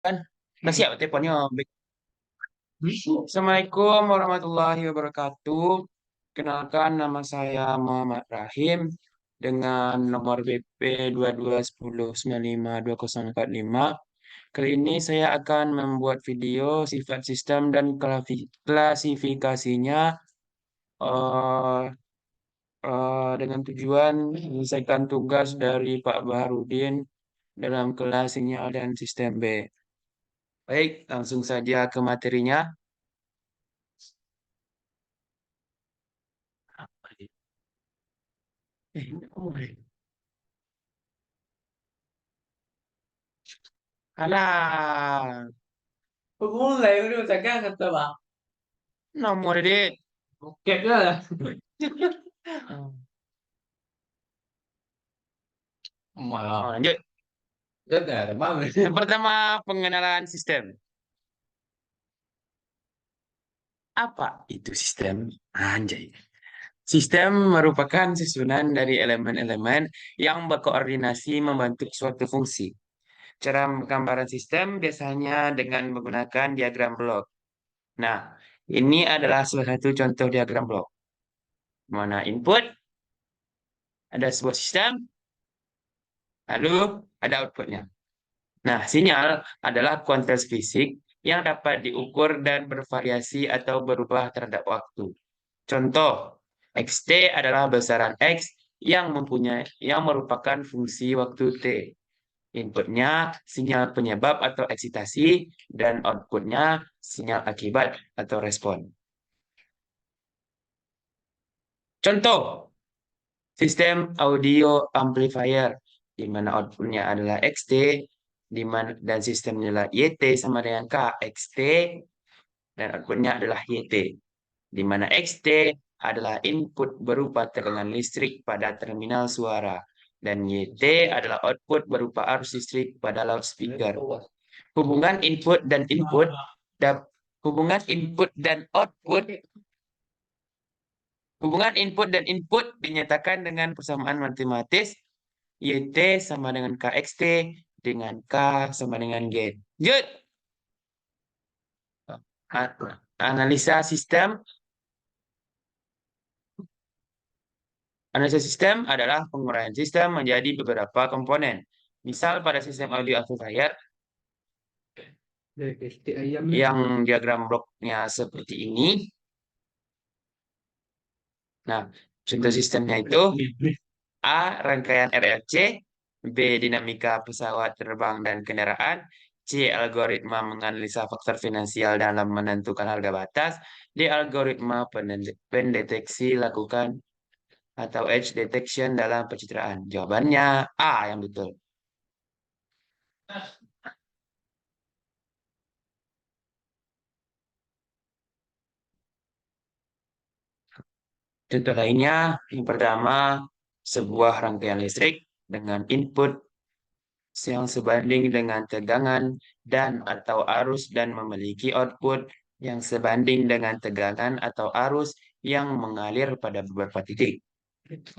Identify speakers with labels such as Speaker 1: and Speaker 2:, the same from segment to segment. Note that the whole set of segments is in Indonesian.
Speaker 1: Kan? Udah siap teleponnya. Assalamualaikum warahmatullahi wabarakatuh. Kenalkan nama saya Muhammad Rahim dengan nomor BP 2210952045. Kali ini saya akan membuat video sifat sistem dan klasifikasinya eh, dengan tujuan menyelesaikan tugas dari Pak Baharudin dalam kelas sinyal dan sistem B. Baik, langsung saja ke materinya. Alah,
Speaker 2: Mulai udah cakap kata bang.
Speaker 1: nomor dia.
Speaker 2: Oke lah.
Speaker 1: Oh,
Speaker 2: Malah.
Speaker 1: lanjut.
Speaker 2: Jadi ada bang.
Speaker 1: Yang pertama, pengenalan sistem. Apa itu sistem? Anjay. Sistem merupakan susunan dari elemen-elemen yang berkoordinasi membentuk suatu fungsi. Cara penggambaran sistem biasanya dengan menggunakan diagram blok. Nah, ini adalah salah satu contoh diagram blok. Mana input, ada sebuah sistem, lalu ada outputnya. Nah, sinyal adalah kuantitas fisik yang dapat diukur dan bervariasi atau berubah terhadap waktu. Contoh, xt adalah besaran x yang merupakan fungsi waktu t. Inputnya sinyal penyebab atau eksitasi dan outputnya sinyal akibat atau respon. Contoh, sistem audio amplifier di mana outputnya adalah xt dan sistemnya adalah yt sama dengan k xt dan outputnya adalah yt, di mana xt adalah input berupa tegangan listrik pada terminal suara dan yt adalah output berupa arus listrik pada loudspeaker. Hubungan input dan input dap- hubungan input dan output Hubungan input dan input dinyatakan dengan persamaan matematis YT sama dengan KXT dengan K sama dengan G. Lanjut. Analisa sistem. Analisa sistem adalah penguraian sistem menjadi beberapa komponen. Misal pada sistem audio amplifier yang diagram bloknya seperti ini. Nah, contoh sistemnya itu A. Rangkaian RLC, B. Dinamika pesawat terbang dan kendaraan, C. Algoritma menganalisa faktor finansial dalam menentukan harga batas, D. Algoritma pendeteksi lakukan atau edge detection dalam pencitraan. Jawabannya A yang betul. Contoh lainnya, yang pertama, sebuah rangkaian listrik dengan input yang sebanding dengan tegangan dan atau arus dan memiliki output yang sebanding dengan tegangan atau arus yang mengalir pada beberapa titik.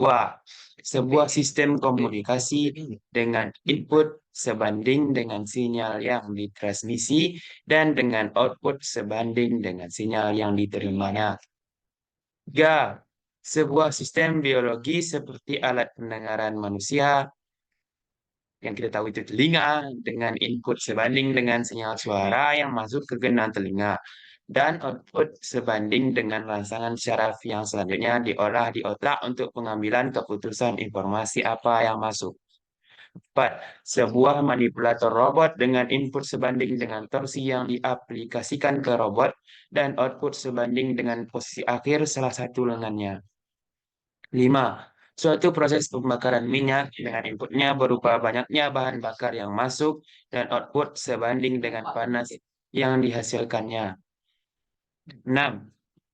Speaker 1: Wah, sebuah sistem komunikasi dengan input sebanding dengan sinyal yang ditransmisi dan dengan output sebanding dengan sinyal yang diterimanya. Tiga, sebuah sistem biologi seperti alat pendengaran manusia yang kita tahu itu telinga dengan input sebanding dengan sinyal suara yang masuk ke genang telinga dan output sebanding dengan rangsangan syaraf yang selanjutnya diolah di otak untuk pengambilan keputusan informasi apa yang masuk. 4. Sebuah manipulator robot dengan input sebanding dengan torsi yang diaplikasikan ke robot dan output sebanding dengan posisi akhir salah satu lengannya. 5. Suatu proses pembakaran minyak dengan inputnya berupa banyaknya bahan bakar yang masuk dan output sebanding dengan panas yang dihasilkannya. 6.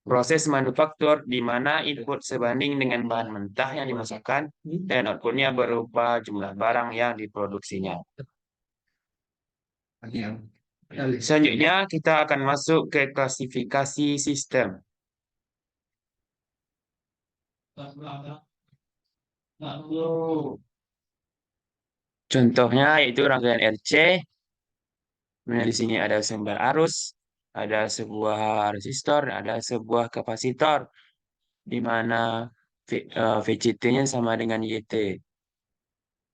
Speaker 1: Proses manufaktur di mana input sebanding dengan bahan mentah yang dimasukkan dan outputnya berupa jumlah barang yang diproduksinya. Selanjutnya kita akan masuk ke klasifikasi sistem. Contohnya yaitu rangkaian RC, Nah, di sini ada sumber arus, ada sebuah resistor, ada sebuah kapasitor, di mana VCT-nya sama dengan YT.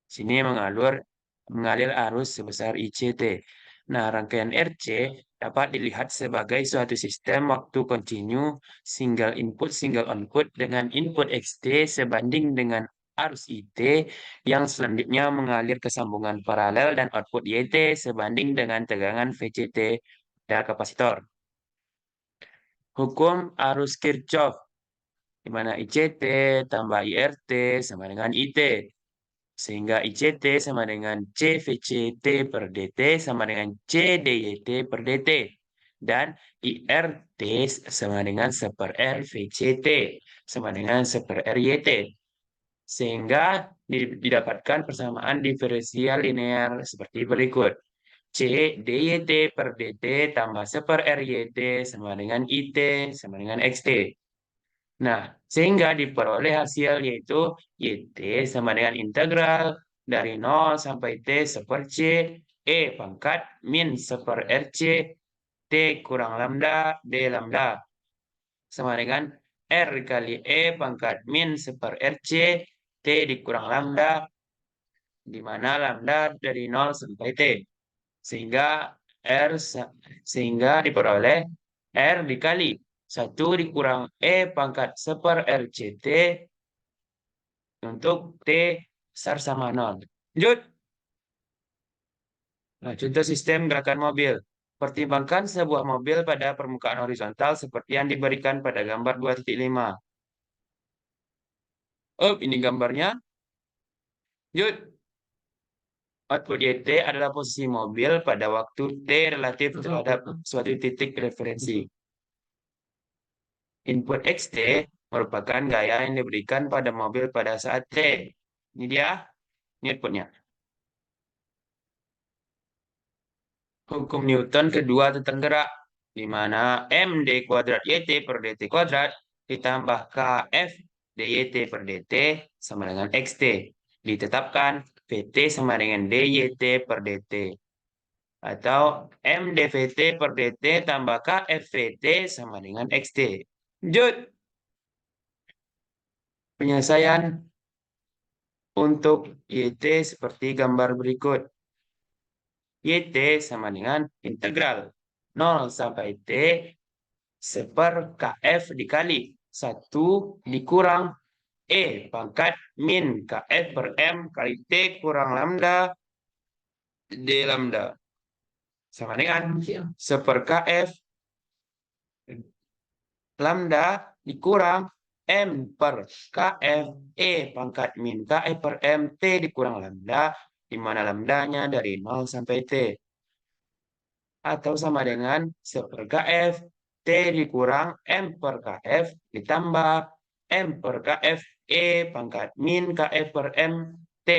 Speaker 1: Sini mengalir arus sebesar ICT. Nah, rangkaian RC dapat dilihat sebagai suatu sistem waktu kontinu single input single output dengan input XT sebanding dengan arus IT yang selanjutnya mengalir ke sambungan paralel dan output YT sebanding dengan tegangan VCT pada kapasitor. Hukum arus Kirchhoff, di mana ICT tambah IRT sama dengan IT. Sehingga ICT sama dengan CVCT per DT sama dengan CDYT per DT. Dan IRT sama dengan 1/R VCT sama dengan 1/R YT. Sehingga didapatkan persamaan diferensial linear seperti berikut. C DYT per DT tambah 1/R YT sama dengan IT sama dengan XT. Nah, sehingga diperoleh hasil yaitu YT sama dengan integral dari 0 sampai T seper C, E pangkat min seper RC, T kurang lambda, D lambda. Sama dengan R kali E pangkat min seper RC, T dikurang lambda, di mana lambda dari 0 sampai T. Sehingga sehingga diperoleh R dikali 1 dikurang E pangkat 1/RCT untuk T besar sama 0. Lanjut. Nah, contoh sistem gerakan mobil. Pertimbangkan sebuah mobil pada permukaan horizontal seperti yang diberikan pada gambar 2.5. Oh, ini gambarnya. Lanjut. Output YT adalah posisi mobil pada waktu T relatif terhadap suatu titik referensi. Input XT merupakan gaya yang diberikan pada mobil pada saat T. Ini dia, ini outputnya. Hukum Newton kedua tentang gerak, di mana md kuadrat YT per dt kuadrat ditambah kf dyt per dt sama dengan xt. Ditetapkan Vt sama dengan dyt per dt. Atau m dvt per dt tambah kf vt sama dengan xt. Lanjut. Penyelesaian untuk YT seperti gambar berikut. YT sama dengan integral 0 sampai T seper KF dikali 1 dikurang E pangkat min KF per M kali T kurang lambda D lambda. Sama dengan seper KF lambda dikurang M per KF E pangkat min KF per M T dikurang lambda, di mana lambdanya dari 0 sampai T. Atau sama dengan 1 KF T dikurang M per KF ditambah M per KF E pangkat min KF per M T,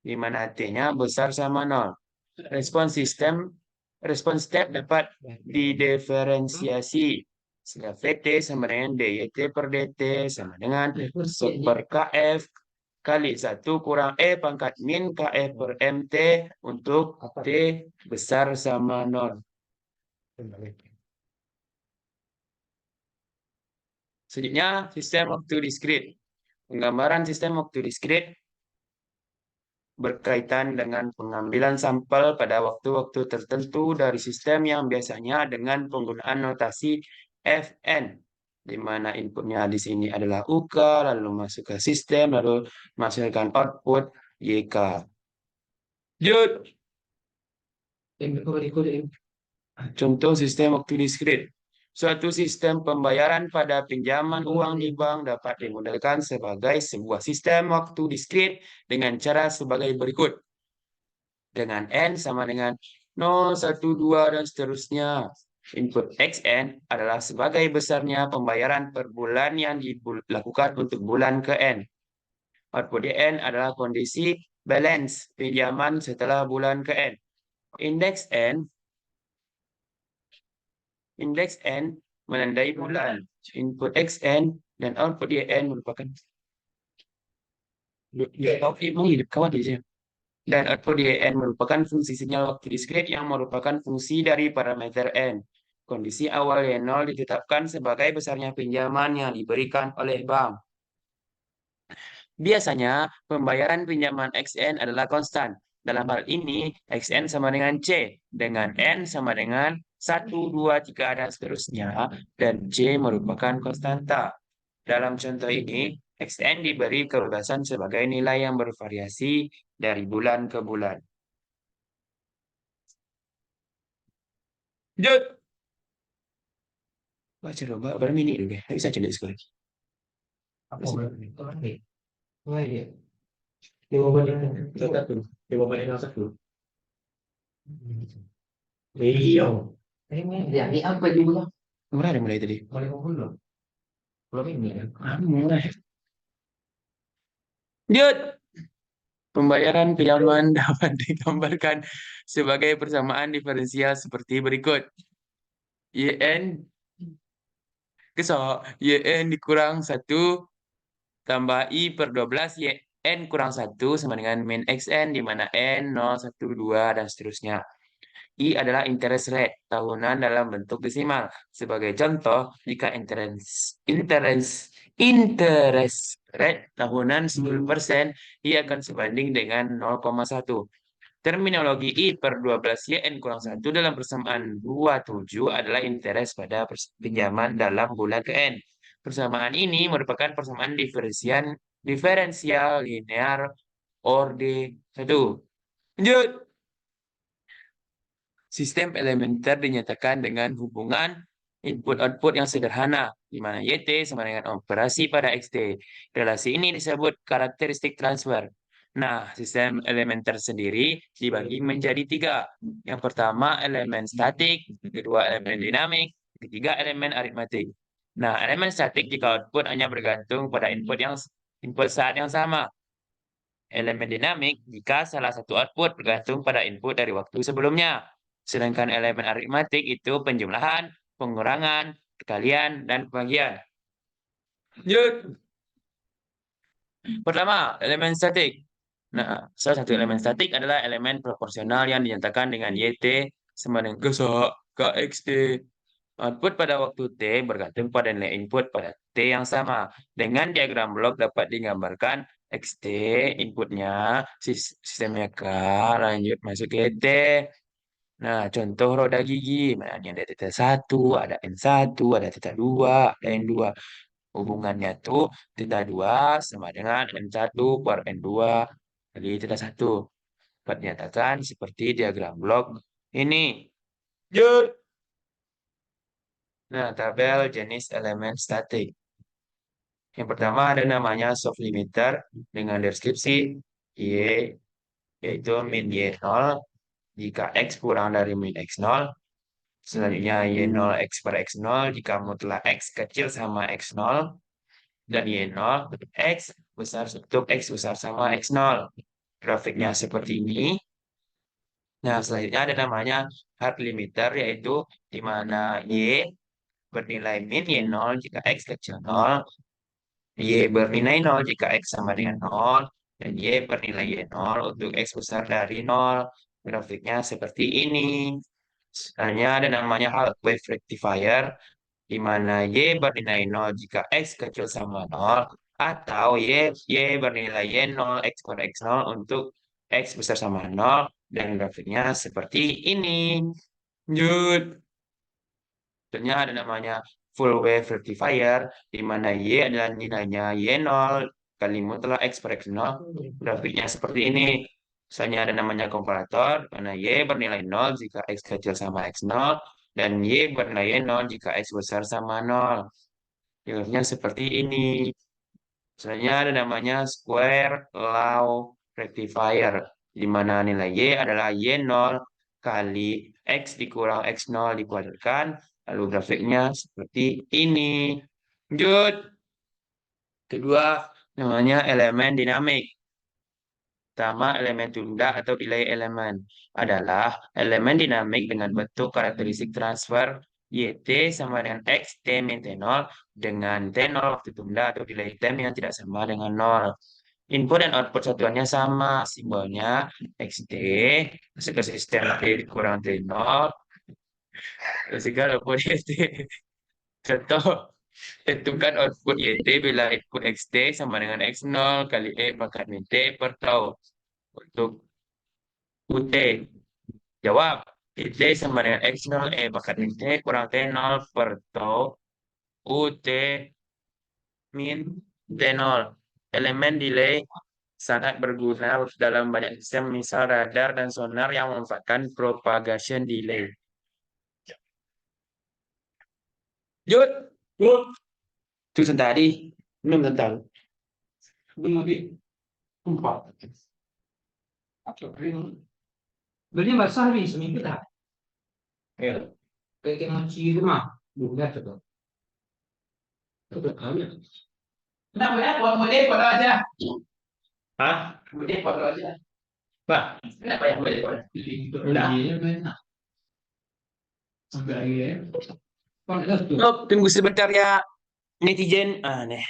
Speaker 1: di mana T-nya besar sama 0. Respon step dapat didiferensiasi. Sehingga VT sama dengan DYT per DT sama dengan 1 KF kali 1 kurang E pangkat min KF per MT untuk T besar sama 0. Selanjutnya, sistem waktu diskrit. Penggambaran sistem waktu diskrit berkaitan dengan pengambilan sampel pada waktu-waktu tertentu dari sistem yang biasanya dengan penggunaan notasi Fn, di mana inputnya di sini adalah UK, lalu masuk ke sistem, lalu menghasilkan output YK. Lanjut. Contoh sistem waktu diskrit. Suatu sistem pembayaran pada pinjaman uang di bank dapat dimodelkan sebagai sebuah sistem waktu diskrit dengan cara sebagai berikut. Dengan N sama dengan 0, 1, 2, dan seterusnya. Input XN adalah sebagai besarnya pembayaran per bulan yang dilakukan untuk bulan ke N. Output DN adalah kondisi balance pinjaman setelah bulan ke N. Indeks N menandai bulan. Input XN dan output YN merupakan hidup kawan di sini. Dan output YN merupakan fungsi sinyal waktu diskrit yang merupakan fungsi dari parameter N. Kondisi awal Y0 ditetapkan sebagai besarnya pinjaman yang diberikan oleh bank. Biasanya, pembayaran pinjaman XN adalah konstan. Dalam hal ini, XN sama dengan C, dengan N sama dengan 1, 2, 3, dan seterusnya, dan C merupakan konstanta. Dalam contoh ini, XN diberi kebebasan sebagai nilai yang bervariasi dari bulan ke bulan. Lanjut. Baca coba berapa menit dulu deh. Bisa cek sekali.
Speaker 2: Apa itu kan nih? Oh iya.
Speaker 1: 5 menit. Satu. 5 menit satu. Iya.
Speaker 2: Ini dari apa juga?
Speaker 1: Murah ada mulai tadi.
Speaker 2: Mulai belum? Belum ini kan?
Speaker 1: Murah. Lanjut. Pembayaran pinjaman dapat digambarkan sebagai persamaan diferensial seperti berikut. YN kesok YN dikurang 1 tambah I per 12 YN kurang 1 sama dengan min XN di mana N 0, 1, 2, dan seterusnya. I adalah interest rate tahunan dalam bentuk desimal. Sebagai contoh, jika interest rate tahunan 10%, I akan sebanding dengan 0,1. Terminologi I per 12 YN kurang 1 dalam persamaan 27 adalah interest pada pinjaman dalam bulan ke N. Persamaan ini merupakan persamaan diferensial linear orde 1. Lanjut. Sistem elementer dinyatakan dengan hubungan input-output yang sederhana, di mana YT sama dengan operasi pada XT. Relasi ini disebut karakteristik transfer. Nah, sistem elementer sendiri dibagi menjadi 3. Yang pertama elemen statik, kedua elemen dinamik, ketiga elemen aritmatik. Nah, elemen statik jika output hanya bergantung pada input saat yang sama. Elemen dinamik jika salah satu output bergantung pada input dari waktu sebelumnya. Sedangkan elemen aritmatik itu penjumlahan, pengurangan, perkalian, dan pembagian. Lanjut. Pertama, elemen statik. Nah, salah satu elemen statik adalah elemen proporsional yang dinyatakan dengan YT sama dengan KXT. Output pada waktu T bergantung pada nilai input pada T yang sama. Dengan diagram blok dapat digambarkan XT inputnya sistemnya K, lanjut masuk ke T. Nah, contoh roda gigi, nah, ini ada theta 1, ada N1, ada theta 2, ada N2. Hubungannya tuh theta 2 sama dengan N1 per N2 kali theta 1. Dapat dinyatakan seperti diagram blok ini. Lanjut. Nah, tabel jenis elemen statik. Yang pertama ada namanya soft limiter dengan deskripsi Y, yaitu min Y0 jika X kurang dari min X0. Selanjutnya Y0 X per X0 jika mutlak X kecil sama X0. Dan Y0 X besar untuk X besar sama X0. Grafiknya seperti ini. Nah, selanjutnya ada namanya hard limiter, yaitu di mana Y bernilai min Y0 jika X kecil 0, Y bernilai 0 jika X sama dengan 0, dan Y bernilai Y0 untuk X besar dari 0. Grafiknya seperti ini. Selanjutnya ada namanya half wave rectifier, di mana Y bernilai 0 jika X kecil sama 0, atau Y bernilai Y0 X per X0 untuk X besar sama 0, dan grafiknya seperti ini. Lanjut. Selanjutnya ada namanya full wave rectifier, di mana Y adalah nilainya Y0 kali mutlak X per X0. Grafiknya seperti ini. Misalnya ada namanya komparator, di mana Y bernilai 0 jika X kecil sama X0, dan Y bernilai 0 jika X besar sama 0. Grafiknya seperti ini. Selanjutnya ada namanya square law rectifier, di mana nilai Y adalah Y0 kali X dikurang X0 dikuadratkan. Lalu grafiknya seperti ini. Lanjut. Kedua, namanya elemen dinamik. Pertama, elemen tunda atau delay elemen adalah elemen dinamik dengan bentuk karakteristik transfer YT sama dengan X T min T0 dengan T0 waktu tunda atau delay time yang tidak sama dengan 0. Input dan output satuannya sama, simbolnya XD, masuk ke sistem T kurang T0, sehingga output YT. Contoh, tentukan output YT bila input XT sama dengan X0 kali E pangkat min T per tau. Untuk UT, jawab. YT sama dengan X0 E pangkat min T kurang T0 per tau. UT min T0. Elemen delay sangat berguna dalam banyak sistem, misal radar dan sonar yang memanfaatkan propagation delay. Jut, Jut. Itu tadi, belum tentang. Belum lagi. Empat.
Speaker 2: Beli basah nih seminggu dah.
Speaker 1: Ya.
Speaker 2: Kayak mochi itu mah. Bukan coba. Nah, buat model foto aja.
Speaker 1: Hah?
Speaker 2: Model foto aja.
Speaker 1: Pak,
Speaker 2: Kenapa ya model foto?
Speaker 1: Udah.
Speaker 2: Iya, sampai akhirnya.
Speaker 1: oh, tunggu sebentar ya, netizen. Aneh.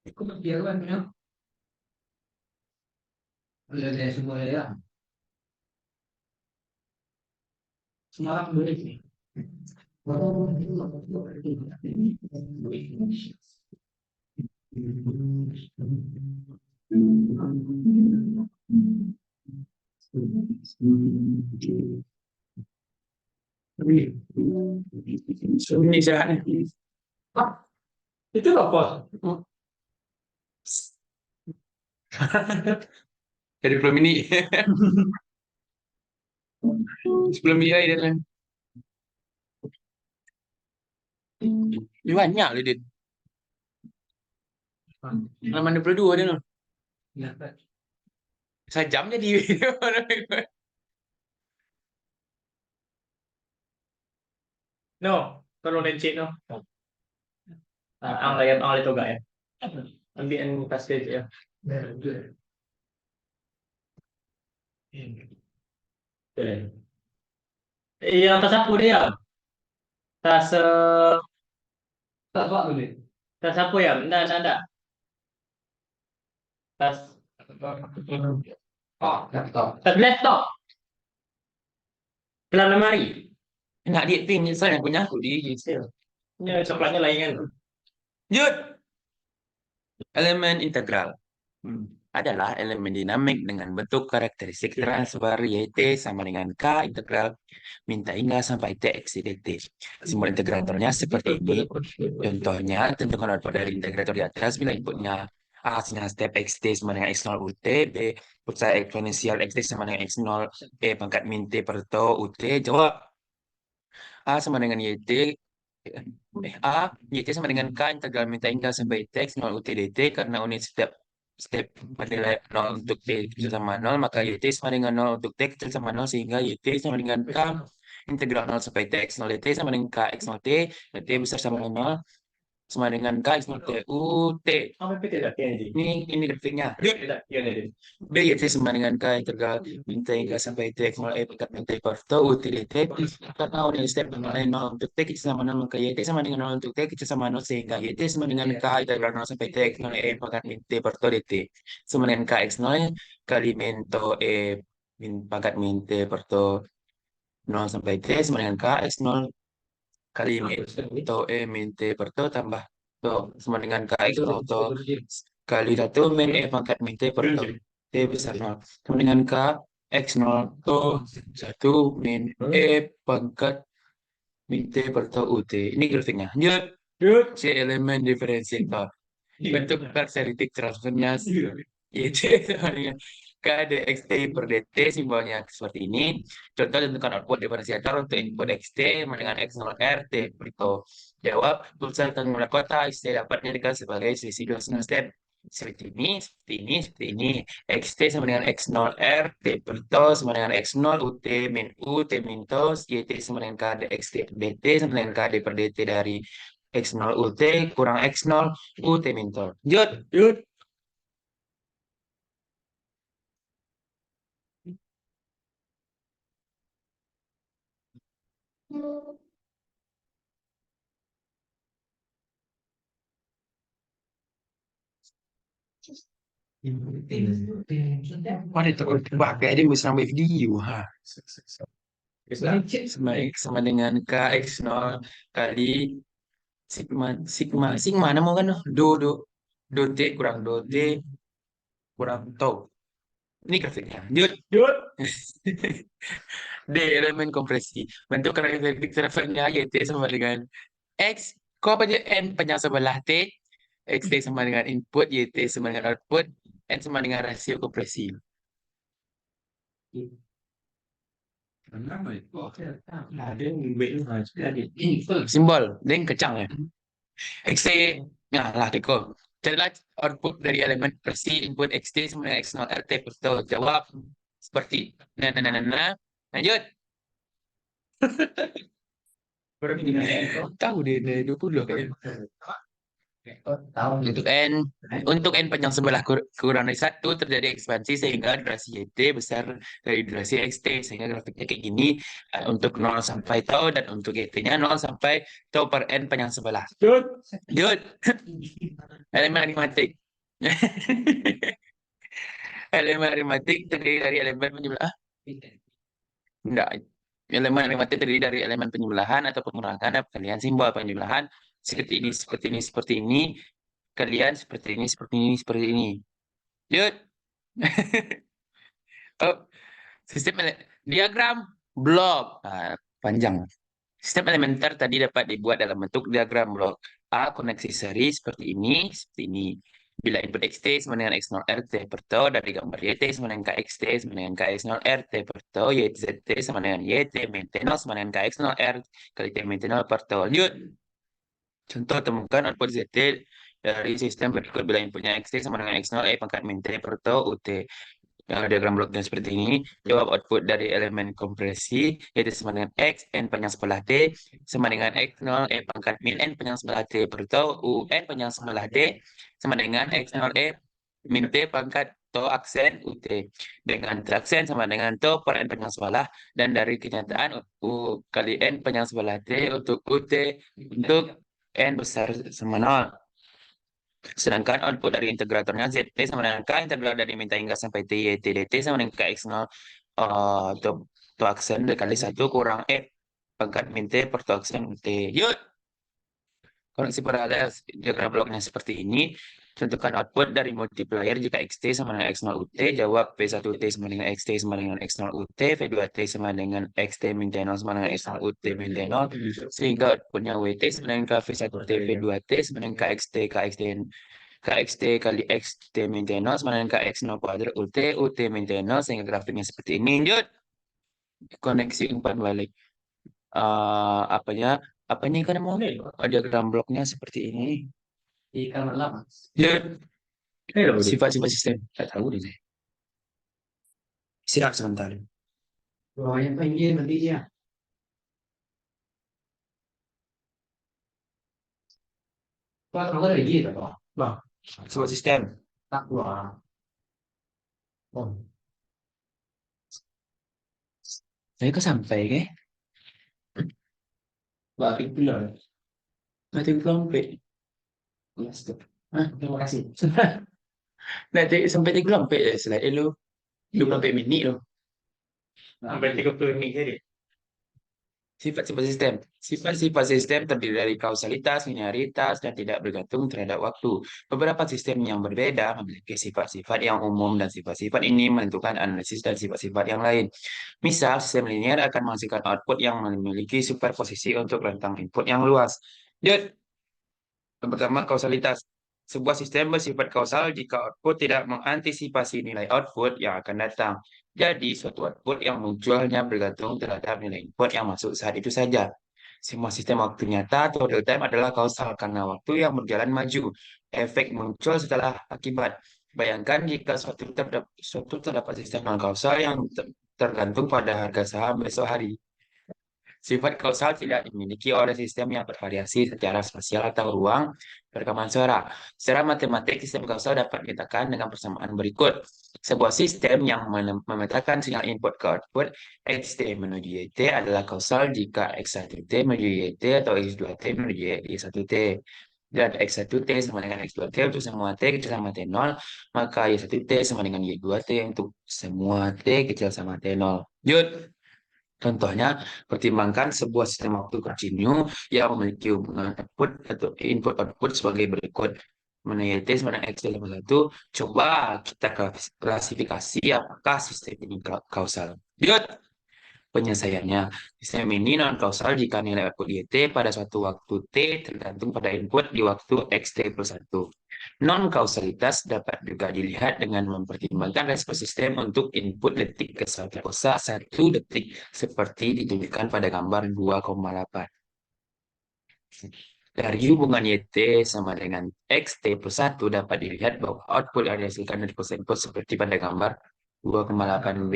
Speaker 2: Aku berjalan ya. Udah ada semua ya. Semarang boleh sih.
Speaker 1: Ini istirahat.
Speaker 2: Ah, itu apa?
Speaker 1: Jadi belum ini. Sebelum ini aja kan. Ini banyak loh, Dit. Halaman 22 dia loh.
Speaker 2: Ya, Pak.
Speaker 1: Sejam jadi video.
Speaker 3: No, tolong lencet no. Ang layat ang ito gaya. Ambil pastage ya. Yang tersapu dia. Tas
Speaker 2: Tak apa boleh.
Speaker 3: tersapu ya. Nda. Tas
Speaker 2: Oh, laptop.
Speaker 3: tas laptop. Kelar lemari.
Speaker 1: Enak dia pin, saya yang punya aku di sale.
Speaker 3: Ya, coklatnya lain kan.
Speaker 1: Jut. Elemen integral adalah elemen dinamik dengan bentuk karakteristik transfer YT sama dengan K integral minta hingga sampai T X dt. Simbol integratornya seperti ini. Contohnya, tentukan output dari integrator di atas bila inputnya A dengan step XT sama dengan X0 UT, B pulsa eksponensial XT sama dengan X0 E pangkat min T per tau UT. Jawab. A sama dengan YT, YT sama dengan K integral minta hingga sampai T X0 UT dt karena unit step bernilai 0 untuk T kecil sama 0, maka YT sama dengan 0 untuk T kecil sama 0, sehingga YT sama dengan K integral 0 sampai T X0 dt sama dengan K X0 T, T besar sama dengan 0, sama dengan K X0 T U T.
Speaker 3: Apa PT dah TNG?
Speaker 1: Ini grafiknya.
Speaker 3: Tidak, TNG.
Speaker 1: B YT sama dengan K integral minta hingga sampai T X0 E pangkat min T per tau U T dt, karena unit step bernilai 0 untuk T kecil sama 0, maka YT sama dengan 0 untuk T kecil sama 0, sehingga YT sama dengan K integral 0 sampai T X0 E pangkat min T per tau dt sama dengan K X0 kali min tau E pangkat min T per tau 0 sampai T sama dengan K X0 kali min tau E min T per tau tambah tau sama dengan K X0 tau kali 1 min E pangkat min T per tau T besar 0 sama dengan K X0 tau 1 min E pangkat min T per tau UT. Ini grafiknya. Lanjut. Si elemen diferensiator. Bentuk karakteristik transfernya YT sama dengan K dXT per dt, simbolnya seperti ini. Contoh, tentukan output diferensiator untuk input XT sama dengan X0R T per tau. Jawab, pulsa tanggungan kota XT dapat dijadikan sebagai selisih dua setengah step. Seperti ini. XT sama dengan X0R T per tau sama dengan X0 UT min U T min tau, YT sama dengan K dXT per dt sama dengan KD per dt dari X0 UT kurang X0 UT min tau. Lanjut. Mana itu kalau dipakai dia bisa ambil video ha. Sama dengan KX0 kali sigma nama kan do T kurang do T kurang tau. Ini grafiknya.
Speaker 3: Yud.
Speaker 1: D elemen kompresi. Bentuk karakteristik servernya YT sama dengan X. Kau apa je? N panjang sebelah T. XT sama dengan input, YT sama dengan output, N sama dengan rasio kompresi. Simbol, dia kecang ya. XT, nah lah teko. Carilah output dari elemen kompresi input XT sama dengan X0 RT. Betul, jawab seperti nah. Lanjut. Tahu deh 20 kayaknya. Untuk N panjang sebelah kurang dari 1 terjadi ekspansi sehingga durasi YT besar dari durasi XT sehingga grafiknya kayak gini untuk 0 sampai tau dan untuk YT-nya 0 sampai tau per N panjang sebelah. Yud. Elemen aritmatik. Elemen aritmatik terdiri dari elemen penjumlahan. Enggak. Elemen aritmatik terdiri dari elemen penjumlahan atau pengurangan kalian simbol penjumlahan seperti ini. Kalian seperti ini. Yud. Oh, diagram blok. Panjang. Sistem elementer tadi dapat dibuat dalam bentuk diagram blok. A koneksi seri seperti ini. Bila input XT sama dengan X0 RT per tau dari gambar YT sama dengan KXT sama dengan KX0 RT per tau, YZT sama dengan YT min T0 sama dengan KX0 R kali T min T0 per tau. Lanjut. Contoh temukan output ZT dari sistem berikut bila inputnya XT sama dengan X0 E pangkat min T per tau UT. Diagram bloknya seperti ini. Jawab output dari elemen kompresi yaitu sama dengan X, N panjang sebelah T sama dengan X0 E pangkat min N panjang sebelah T per tau U N panjang sebelah D sama dengan X0 E min T pangkat tau aksen UT dengan aksen sama dengan tau per N panjang sebelah dan dari kenyataan U kali N panjang sebelah T untuk UT untuk N besar sama 0. Sedangkan output dari integratornya ZT sama dengan K integral dari minta hingga sampai T, YT, DT sama dengan KX0 to aksen dikali 1 kurang F pangkat min T per to aksen T. Yuk! Koneksi paralel diagram bloknya seperti ini. Tentukan output dari multiplier jika XT sama dengan X0 UT. Jawab P1T sama dengan XT sama dengan X0 UT. V2T sama dengan XT min T0 sama dengan X0 UT min T0. Sehingga outputnya WT sama dengan KV1T V2T sama dengan KXT kali XT min T0 sama dengan KX0 kuadrat UT min T0 sehingga grafiknya seperti ini. Lanjut. Koneksi umpan balik. Apa ini kan mau diagram bloknya seperti ini.
Speaker 2: Ikan lama.
Speaker 1: Ya, sifat-sifat sistem. Tak tahu deh saya. Istirahat sebentar.
Speaker 2: Rồi em thanh niên mình đi nha. Có cái gì rồi đó.
Speaker 1: Bang, sifat sistem.
Speaker 2: Tắt rồi.
Speaker 1: Saya kok sampai ke?
Speaker 2: Berarti belum.
Speaker 1: Nanti belum sampai.
Speaker 2: Yes, terima kasih.
Speaker 1: Nanti sampai di belum sampai slide lu. 20 minit lu.
Speaker 3: Sampai 30 menit jadi.
Speaker 1: Sifat-sifat sistem. Sifat-sifat sistem terdiri dari kausalitas, linearitas, dan tidak bergantung terhadap waktu. Beberapa sistem yang berbeda memiliki sifat-sifat yang umum dan sifat-sifat ini menentukan analisis dan sifat-sifat yang lain. Misal, sistem linear akan menghasilkan output yang memiliki superposisi untuk rentang input yang luas. Yang pertama, kausalitas. Sebuah sistem bersifat kausal jika output tidak mengantisipasi nilai output yang akan datang. Jadi, suatu output yang munculnya bergantung terhadap nilai input yang masuk saat itu saja. Semua sistem waktu nyata atau real time adalah kausal karena waktu yang berjalan maju. Efek muncul setelah akibat. Bayangkan jika suatu terdapat sistem non-kausal yang tergantung pada harga saham besok hari. Sifat kausal tidak dimiliki oleh sistem yang bervariasi secara spasial atau ruang perekaman suara. Secara matematik, sistem kausal dapat dinyatakan dengan persamaan berikut. Sebuah sistem yang memetakan sinyal input ke output XT menuju YT adalah kausal jika X1T menuju YT atau X2T menuju Y1T. dan X1T sama dengan X2T untuk semua T kecil sama T0, maka Y1T sama dengan Y2T untuk semua T kecil sama T0. Lanjut. Contohnya, pertimbangkan sebuah sistem waktu kontinu yang memiliki hubungan output atau input-output sebagai berikut. Mana YT sama dengan X dalam satu. Coba kita klasifikasi apakah sistem ini kausal. Lanjut. Penyelesaiannya, sistem ini non-kausal jika nilai output YT pada suatu waktu T tergantung pada input di waktu XT plus 1. Non-kausalitas dapat juga dilihat dengan mempertimbangkan respons sistem untuk input detik ke 1 detik seperti ditunjukkan pada gambar 2,8. Dari hubungan YT sama dengan XT plus 1 dapat dilihat bahwa output yang dihasilkan dari input seperti pada gambar 2,8b.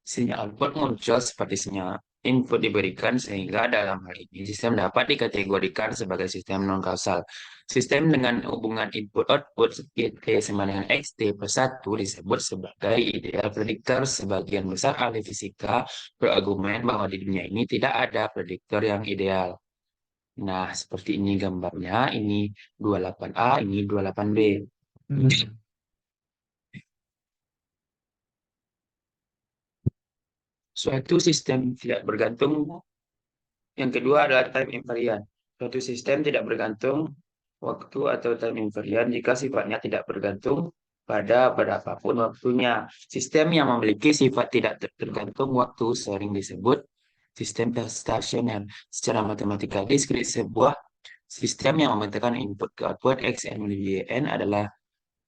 Speaker 1: Sinyal output muncul seperti sinyal input diberikan sehingga dalam hal ini sistem dapat dikategorikan sebagai sistem non-kausal. Sistem dengan hubungan input-output YT sama dengan XT plus 1 disebut sebagai ideal prediktor. Sebagian besar ahli fisika berargumen bahwa di dunia ini tidak ada prediktor yang ideal. Nah, seperti ini gambarnya, ini 28A, ini 28B. Suatu sistem tidak bergantung. Yang kedua adalah time invariant. Suatu sistem tidak bergantung waktu atau time invariant jika sifatnya tidak bergantung pada berapapun waktunya. Sistem yang memiliki sifat tidak tergantung waktu sering disebut sistem stasioner. Secara matematika diskrit, sebuah sistem yang membentangkan input ke output Xn menuju Yn adalah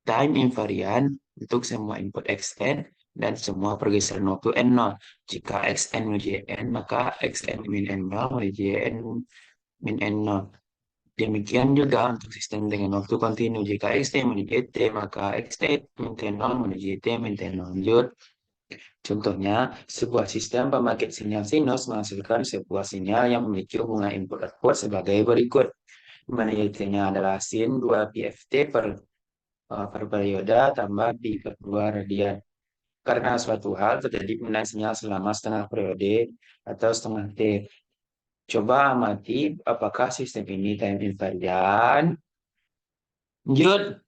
Speaker 1: time invariant untuk semua input Xn dan semua pergeseran waktu N0. Jika Xn menuju N, maka Xn min N0 menuju N min N0. Demikian juga untuk sistem dengan waktu kontinu. Jika Xt menuju T, maka Xt min T0 menuju T min T0. Lanjut. Contohnya, sebuah sistem pembangkit sinyal sinus menghasilkan sebuah sinyal yang memiliki hubungan input-output sebagai berikut. Di mana YT-nya adalah sin 2 PFT per periode tambah pi per 2 radian. Karena suatu hal terjadi penggunaan sinyal selama setengah periode atau setengah T. Coba amati apakah sistem ini time invariant. Lanjut.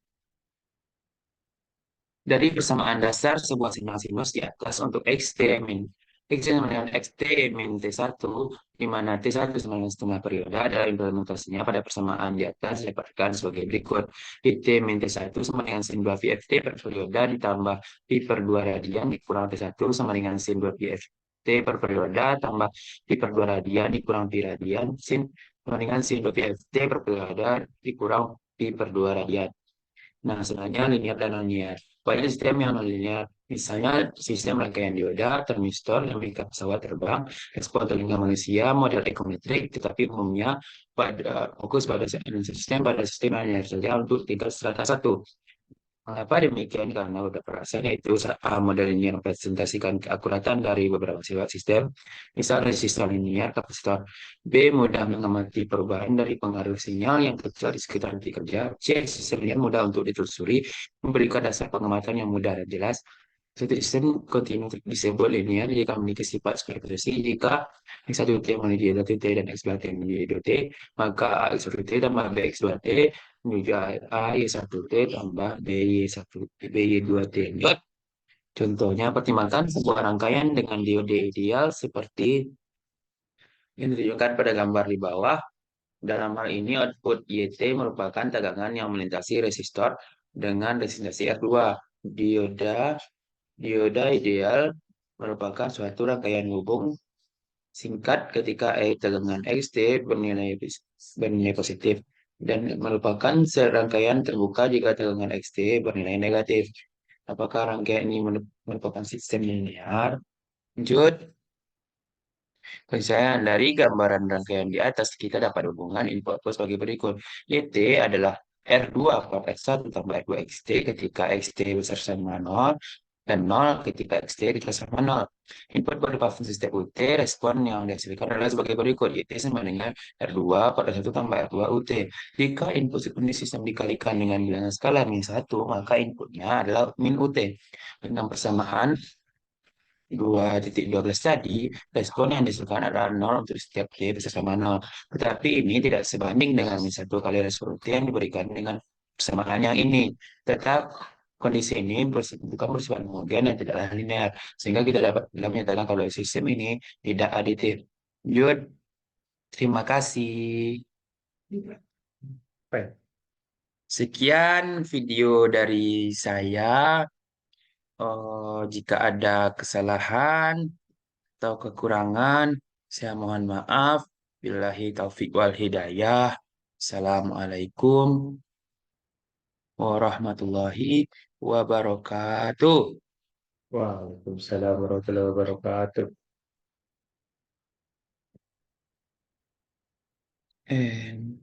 Speaker 1: Dari persamaan dasar sebuah sinyal sinus di atas untuk Xt min X sama dengan Xt min T1, di mana T1 sama dengan setengah periode adalah implementasinya pada persamaan di atas didapatkan sebagai berikut. T min T1 sama dengan sin 2 VFT per periode ditambah pi per 2 radian dikurang T1 sama dengan sin 2 VFT per periode tambah pi per 2 radian dikurang pi radian sin sama dengan sin 2 VFT per periode dikurang pi per 2 radian. Nah, sebenarnya linear dan non-linear. Banyak sistem yang non-linear, misalnya sistem rangkaian dioda, termistor, dinamika pesawat terbang, respon telinga manusia, model ekonometrik, tetapi umumnya fokus pada sistem yang linear saja untuk tingkat strata 1. Mengapa demikian? Karena beberapa alasan, yaitu model ini merepresentasikan keakuratan dari beberapa sifat sistem, misal resistor linear, kapasitor. B. Mudah mengamati perubahan dari pengaruh sinyal yang kecil di sekitar titik kerja. C. Sistem linear mudah untuk ditelusuri, memberikan dasar pengamatan yang mudah dan jelas. Suatu sistem kontinu disebut linear jika memiliki sifat seperti jika X1T menuju Y1T dan X2T menuju Y2T, maka X1T tambah BX2T menuju A Y1T tambah BY2T. Contohnya, pertimbangkan sebuah rangkaian dengan diode ideal seperti yang ditunjukkan pada gambar di bawah. Dalam hal ini, output YT merupakan tegangan yang melintasi resistor dengan resistensi R2. Dioda ideal merupakan suatu rangkaian hubung singkat ketika tegangan XT bernilai positif dan merupakan serangkaian terbuka jika tegangan XT bernilai negatif. Apakah rangkaian ini merupakan sistem linear? Lanjut. Misalnya dari gambaran rangkaian di atas, kita dapat hubungan input sebagai berikut. YT adalah R2 per X1 tambah R2 XT ketika XT besar sama 0 dan 0 ketika XT besar sama 0. Input berupa fungsi step UT, respon yang dihasilkan adalah sebagai berikut. YT sama dengan R2 pada 1 tambah R2 UT. Jika input sepenuhnya sistem dikalikan dengan bilangan skala min 1, maka inputnya adalah min UT. Dengan persamaan 2.12 tadi, respon yang dihasilkan adalah 0 untuk setiap K besar sama 0. Tetapi ini tidak sebanding dengan satu kali respon yang diberikan dengan persamaan yang ini. Tetap kondisi ini bukan bersifat homogen dan tidaklah linear. Sehingga kita dapat menyatakan kalau sistem ini tidak aditif. Lanjut. Terima kasih.
Speaker 3: Baik.
Speaker 1: Sekian video dari saya. Jika ada kesalahan atau kekurangan, saya mohon maaf. Billahi taufik wal hidayah. Assalamualaikum warahmatullahi wabarakatuh.
Speaker 3: Waalaikumsalam warahmatullahi wabarakatuh.
Speaker 1: And